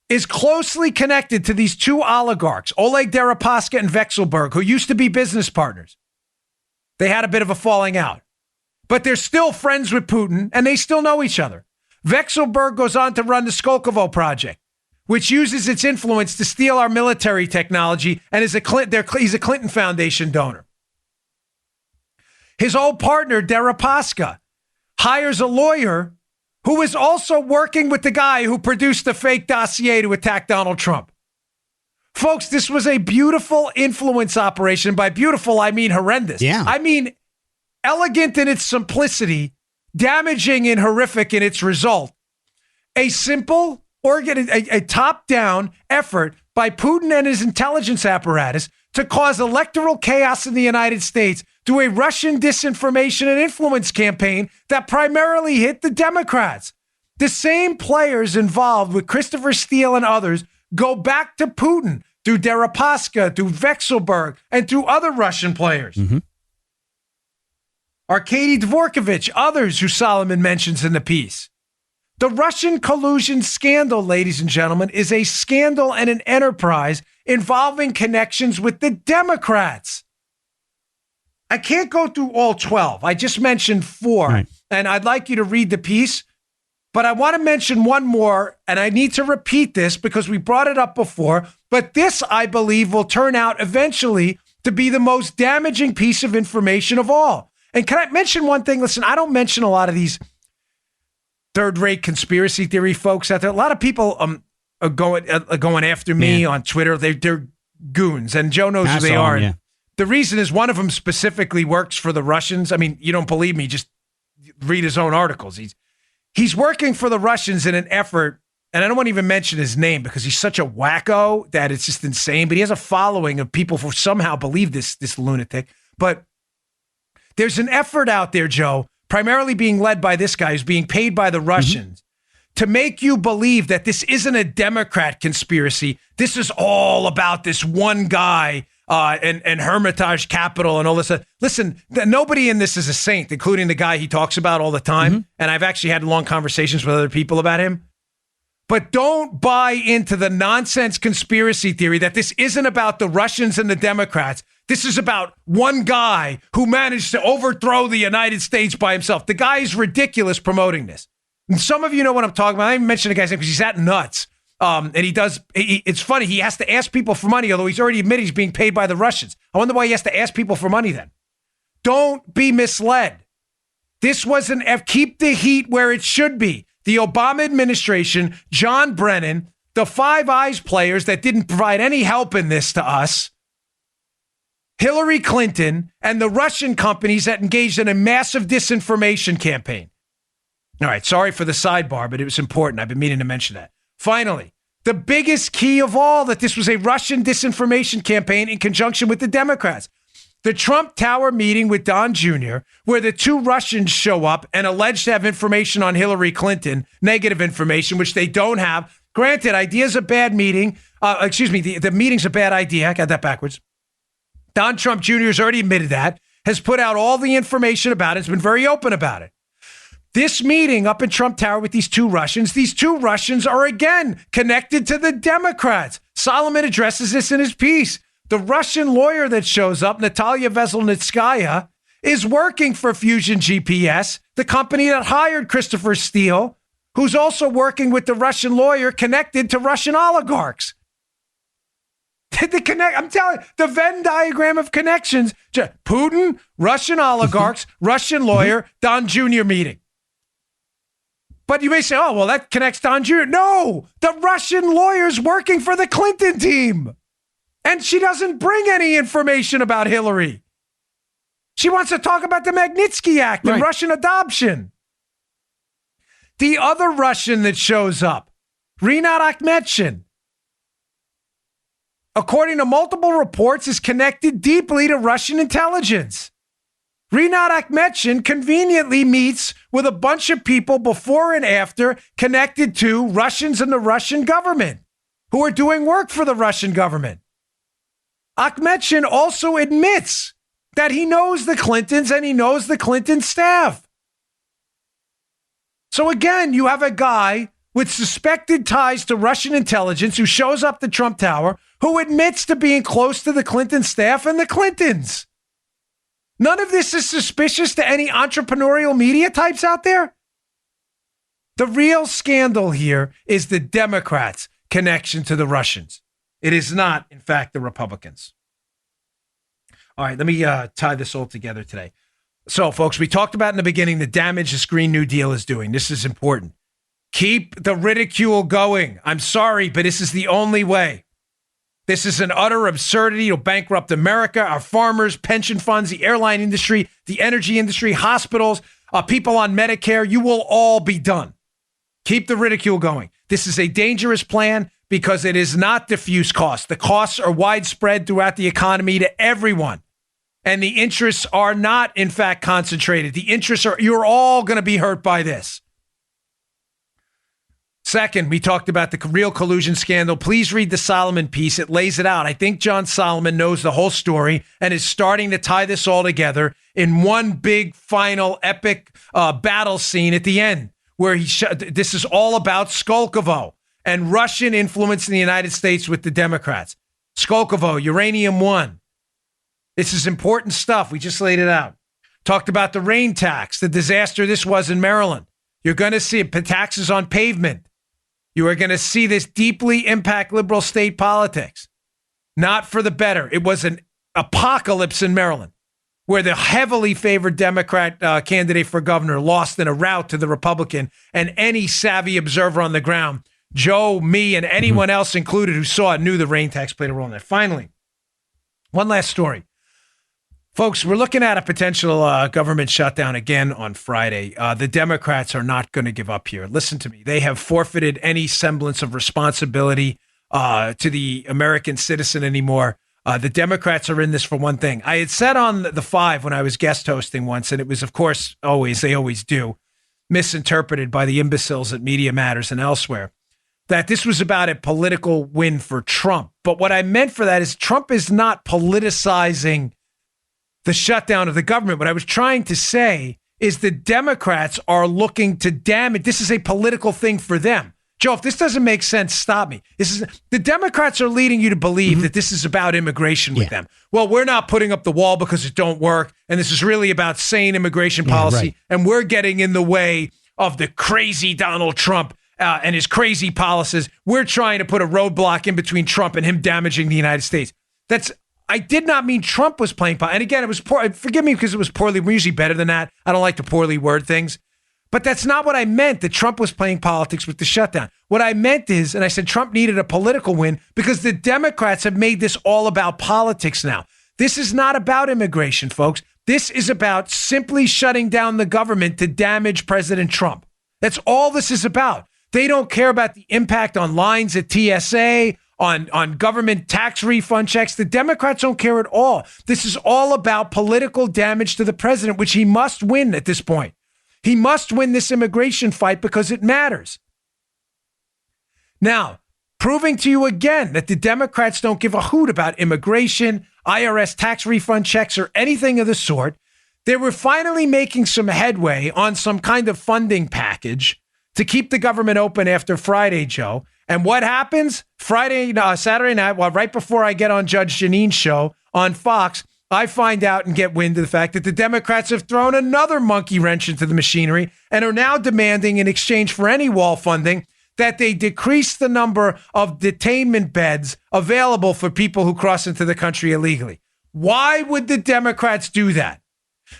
is closely connected to these two oligarchs, Oleg Deripaska and Vexelberg, who used to be business partners. They had a bit of a falling out. But they're still friends with Putin, and they still know each other. Vexelberg goes on to run the Skolkovo project, which uses its influence to steal our military technology, and he's a Clinton Foundation donor. His old partner, Deripaska, hires a lawyer who is also working with the guy who produced the fake dossier to attack Donald Trump. Folks, this was a beautiful influence operation. By beautiful, I mean horrendous. Yeah. I mean elegant in its simplicity, damaging and horrific in its result. A simple, a top-down effort by Putin and his intelligence apparatus to cause electoral chaos in the United States through a Russian disinformation and influence campaign that primarily hit the Democrats. The same players involved with Christopher Steele and others go back to Putin through Deripaska, through Vexelberg, and through other Russian players. Arkady Dvorkovich, others who Solomon mentions in the piece. The Russian collusion scandal, ladies and gentlemen, is a scandal and an enterprise involving connections with the Democrats. I can't go through all 12. I just mentioned 4, and I'd like you to read the piece, but I want to mention one more, and I need to repeat this because we brought it up before, but this, I believe, will turn out eventually to be the most damaging piece of information of all. And can I mention one thing? Listen, I don't mention a lot of these third-rate conspiracy theory folks out there. A lot of people are going after me on Twitter. They're goons, and Joe knows who they are. Yeah. The reason is one of them specifically works for the Russians. I mean, you don't believe me, just read his own articles. He's working for the Russians in an effort, and I don't want to even mention his name because he's such a wacko that it's just insane, but he has a following of people who somehow believe this lunatic. But there's an effort out there, Joe, primarily being led by this guy who's being paid by the Russians to make you believe that this isn't a Democrat conspiracy. This is all about this one guy and Hermitage Capital and all this. Listen, nobody in this is a saint, including the guy he talks about all the time. And I've actually had long conversations with other people about him. But don't buy into the nonsense conspiracy theory that this isn't about the Russians and the Democrats. This is about one guy who managed to overthrow the United States by himself. The guy is ridiculous promoting this. And some of you know what I'm talking about. I didn't mention the guy's name because he's that nuts. And it's funny. He has to ask people for money, although he's already admitted he's being paid by the Russians. I wonder why he has to ask people for money then. Don't be misled. This was keep the heat where it should be. The Obama administration, John Brennan, the Five Eyes players that didn't provide any help in this to us, Hillary Clinton, and the Russian companies that engaged in a massive disinformation campaign. All right, sorry for the sidebar, but it was important. I've been meaning to mention that. Finally, the biggest key of all, that this was a Russian disinformation campaign in conjunction with the Democrats. The Trump Tower meeting with Don Jr., where the two Russians show up and alleged to have information on Hillary Clinton, negative information, which they don't have. Granted, idea's a bad meeting. The meeting's a bad idea. I got that backwards. Don Trump Jr. has already admitted that, has put out all the information about it, has been very open about it. This meeting up in Trump Tower with these two Russians are again connected to the Democrats. Solomon addresses this in his piece. The Russian lawyer that shows up, Natalia Veselnitskaya, is working for Fusion GPS, the company that hired Christopher Steele, who's also working with the Russian lawyer connected to Russian oligarchs. I'm telling you, the Venn diagram of connections. Putin, Russian oligarchs, Russian lawyer, Don Jr. meeting. But you may say, oh, well, that connects Don Jr. No, the Russian lawyer's working for the Clinton team. And she doesn't bring any information about Hillary. She wants to talk about the Magnitsky Act and Russian adoption. The other Russian that shows up, Rinat Akhmetshin, according to multiple reports, is connected deeply to Russian intelligence. Rinat Akhmetshin conveniently meets with a bunch of people before and after connected to Russians and the Russian government who are doing work for the Russian government. Akhmetshin also admits that he knows the Clintons and he knows the Clinton staff. So again, you have a guy with suspected ties to Russian intelligence who shows up to Trump Tower, who admits to being close to the Clinton staff and the Clintons. None of this is suspicious to any entrepreneurial media types out there. The real scandal here is the Democrats' connection to the Russians. It is not, in fact, the Republicans. All right, let me tie this all together today. So, folks, we talked about in the beginning the damage this Green New Deal is doing. This is important. Keep the ridicule going. I'm sorry, but this is the only way. This is an utter absurdity. It'll bankrupt America, our farmers, pension funds, the airline industry, the energy industry, hospitals, people on Medicare. You will all be done. Keep the ridicule going. This is a dangerous plan because it is not diffuse costs. The costs are widespread throughout the economy to everyone. And the interests are not, in fact, concentrated. The interests are, you're all going to be hurt by this. Second, we talked about the real collusion scandal. Please read the Solomon piece. It lays it out. I think John Solomon knows the whole story and is starting to tie this all together in one big, final, epic battle scene at the end, where this is all about Skolkovo and Russian influence in the United States with the Democrats. Skolkovo, Uranium One. This is important stuff. We just laid it out. Talked about the rain tax, the disaster this was in Maryland. You're going to see taxes on pavement. You are going to see this deeply impact liberal state politics. Not for the better. It was an apocalypse in Maryland, where the heavily favored Democrat candidate for governor lost in a rout to the Republican, and any savvy observer on the ground, Joe, me, and anyone else included who saw it, knew the rain tax played a role in that. Finally, one last story. Folks, we're looking at a potential government shutdown again on Friday. The Democrats are not going to give up here. Listen to me. They have forfeited any semblance of responsibility to the American citizen anymore. The Democrats are in this for one thing. I had said on the Five when I was guest hosting once, and it was, of course, they always do, misinterpreted by the imbeciles at Media Matters and elsewhere, that this was about a political win for Trump. But what I meant for that is Trump is not politicizing the shutdown of the government. What I was trying to say is the Democrats are looking to damage. This is a political thing for them. Joe, if this doesn't make sense, stop me. The Democrats are leading you to believe that this is about immigration with them. Well, we're not putting up the wall because it don't work. And this is really about sane immigration policy. Right. And we're getting in the way of the crazy Donald Trump and his crazy policies. We're trying to put a roadblock in between Trump and him damaging the United States. I did not mean Trump was playing politics. And again, it was poor. Forgive me because it was poorly. We're usually better than that. I don't like to poorly word things. But that's not what I meant, that Trump was playing politics with the shutdown. What I meant is, and I said Trump needed a political win because the Democrats have made this all about politics now. This is not about immigration, folks. This is about simply shutting down the government to damage President Trump. That's all this is about. They don't care about the impact on lines at TSA, on government tax refund checks. The Democrats don't care at all. This is all about political damage to the president, which he must win at this point. He must win this immigration fight because it matters. Now, proving to you again that the Democrats don't give a hoot about immigration, IRS tax refund checks, or anything of the sort, They were finally making some headway on some kind of funding package to keep the government open after Friday, Joe. And what happens? Saturday night, well, right before I get on Judge Jeanine's show on Fox, I find out and get wind of the fact that the Democrats have thrown another monkey wrench into the machinery and are now demanding, in exchange for any wall funding, that they decrease the number of detainment beds available for people who cross into the country illegally. Why would the Democrats do that?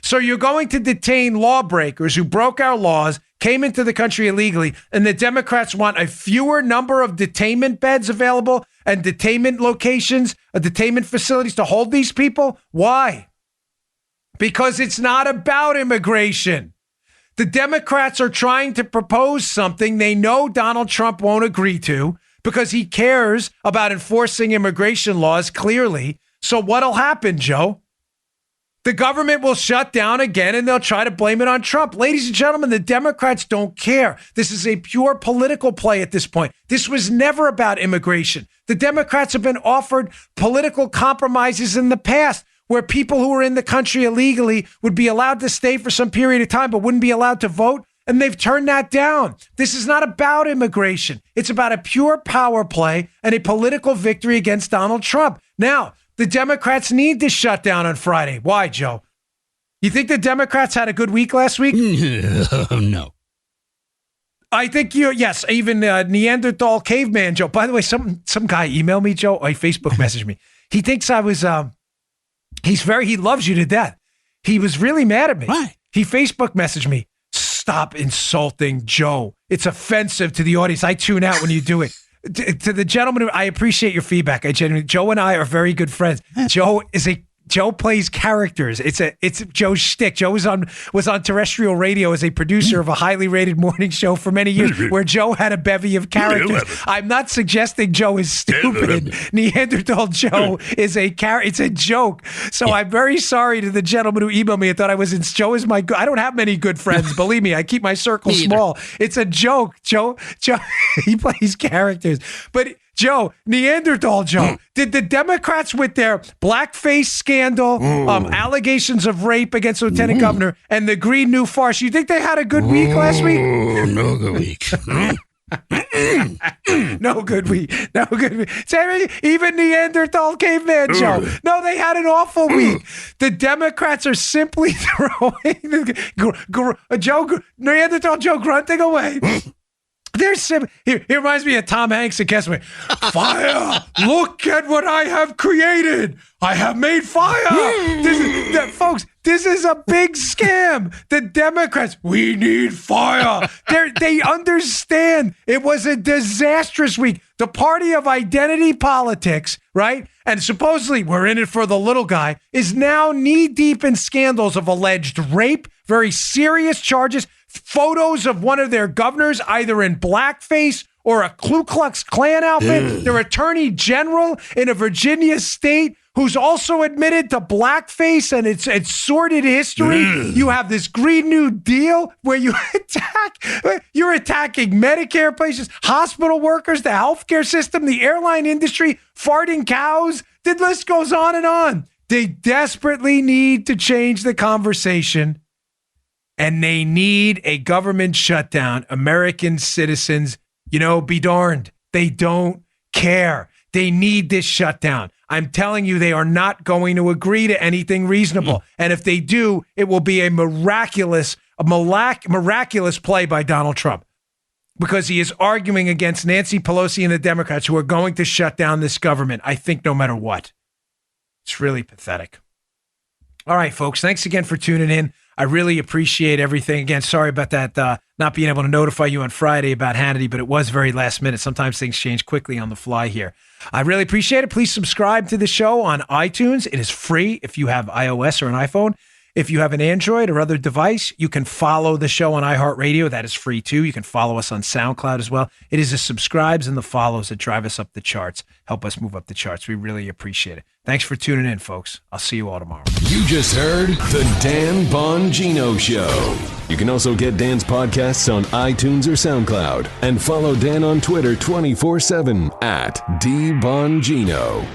So you're going to detain lawbreakers who broke our laws, came into the country illegally, and the Democrats want a fewer number of detainment beds available and detainment locations, detainment facilities to hold these people? Why? Because it's not about immigration. The Democrats are trying to propose something they know Donald Trump won't agree to because he cares about enforcing immigration laws clearly. So what'll happen, Joe? The government will shut down again and they'll try to blame it on Trump. Ladies and gentlemen, the Democrats don't care. This is a pure political play at this point. This was never about immigration. The Democrats have been offered political compromises in the past where people who were in the country illegally would be allowed to stay for some period of time but wouldn't be allowed to vote. And they've turned that down. This is not about immigration. It's about a pure power play and a political victory against Donald Trump. Now, the Democrats need to shut down on Friday. Why, Joe? You think the Democrats had a good week last week? No. I think yes, even Neanderthal caveman Joe. By the way, some guy emailed me, Joe, or he Facebook messaged me. He thinks I was, he loves you to death. He was really mad at me. Why? He Facebook messaged me, stop insulting Joe. It's offensive to the audience. I tune out when you do it. To the gentleman, I appreciate your feedback. Joe and I are very good friends. Joe plays characters. It's Joe's shtick. Joe was on terrestrial radio as a producer of a highly rated morning show for many years, where Joe had a bevy of characters. I'm not suggesting Joe is stupid. Neanderthal Joe is a character. It's a joke. So I'm very sorry to the gentleman who emailed me and thought I was in. Joe is my. I don't have many good friends. Believe me, I keep my circle small. It's a joke. Joe. He plays characters, but. Joe, Neanderthal Joe, did the Democrats with their blackface scandal, allegations of rape against Lieutenant Governor, and the Green New Farce, you think they had a good week last week? No good week. No good week. No good week. Even Neanderthal caveman Joe. No, they had an awful week. The Democrats are simply throwing Neanderthal Joe grunting away. He reminds me of Tom Hanks and Castaway. Fire! Look at what I have created. I have made fire. Folks, this is a big scam. The Democrats, we need fire. They understand it was a disastrous week. The party of identity politics, right? And supposedly we're in it for the little guy, is now knee deep in scandals of alleged rape, very serious charges. Photos of one of their governors either in blackface or a Ku Klux Klan outfit. Their attorney general in a Virginia state who's also admitted to blackface and its sordid history. You have this Green New Deal where you're attacking Medicare patients, hospital workers, the healthcare system, the airline industry, farting cows. The list goes on and on. They desperately need to change the conversation. And they need a government shutdown. American citizens, be darned. They don't care. They need this shutdown. I'm telling you, they are not going to agree to anything reasonable. And if they do, it will be a miraculous play by Donald Trump, because he is arguing against Nancy Pelosi and the Democrats who are going to shut down this government, I think, no matter what. It's really pathetic. All right, folks, thanks again for tuning in. I really appreciate everything. Again, sorry about that, not being able to notify you on Friday about Hannity, but it was very last minute. Sometimes things change quickly on the fly here. I really appreciate it. Please subscribe to the show on iTunes. It is free if you have iOS or an iPhone. If you have an Android or other device, you can follow the show on iHeartRadio. That is free too. You can follow us on SoundCloud as well. It is the subscribes and the follows that drive us up the charts, help us move up the charts. We really appreciate it. Thanks for tuning in, folks. I'll see you all tomorrow. You just heard The Dan Bongino Show. You can also get Dan's podcasts on iTunes or SoundCloud. And follow Dan on Twitter 24/7 @DBongino.